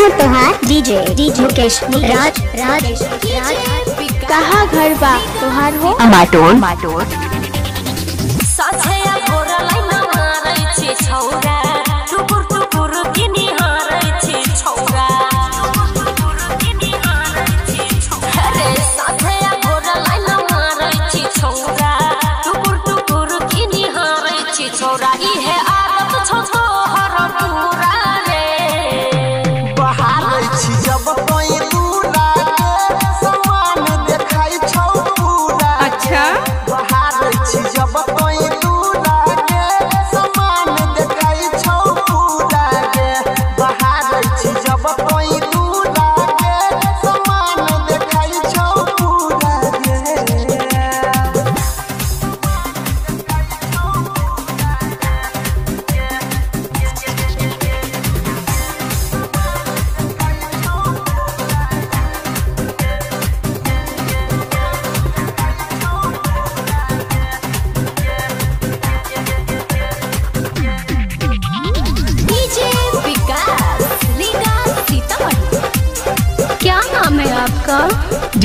है तोहार डीजे मुकेश राज राज कहाँ घर बा तोहार हो अमाटोन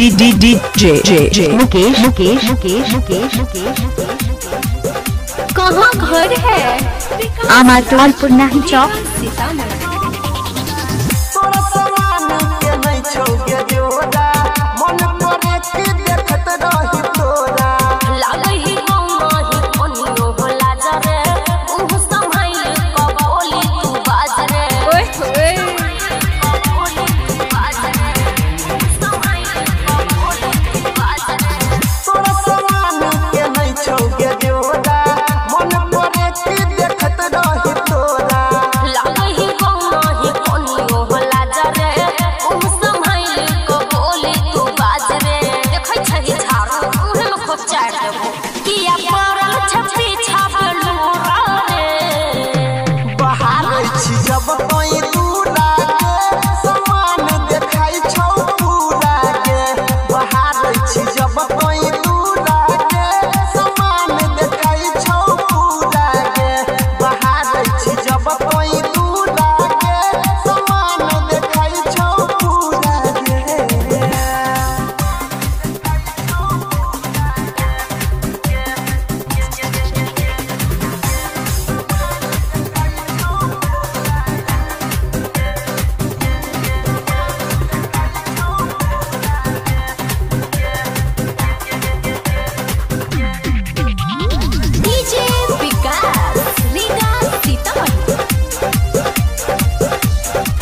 डी डी डी जे जे जे मुकेश मुकेश मुकेश मुकेश मुकेश कहाँ घर है अमाटोन पुरनाही चौक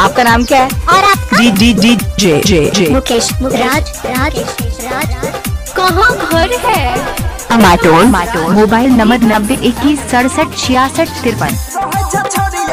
आपका नाम क्या है और आपका डी डी डी जे जे जे मुकेश राज राज कहाँ घर है अमाटोन मोबाइल नंबर 9021676653।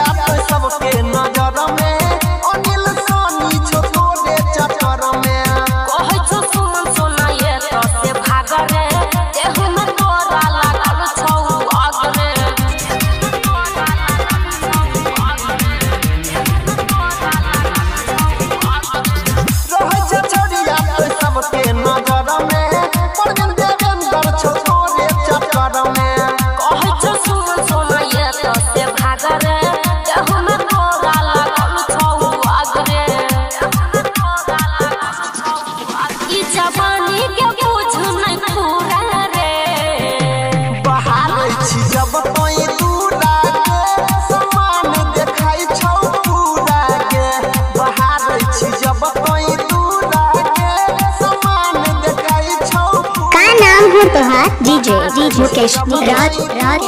तोहार डीजे मुकेश राज राज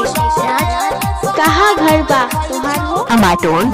कहाँ घर बा तोहार हो अमाटोन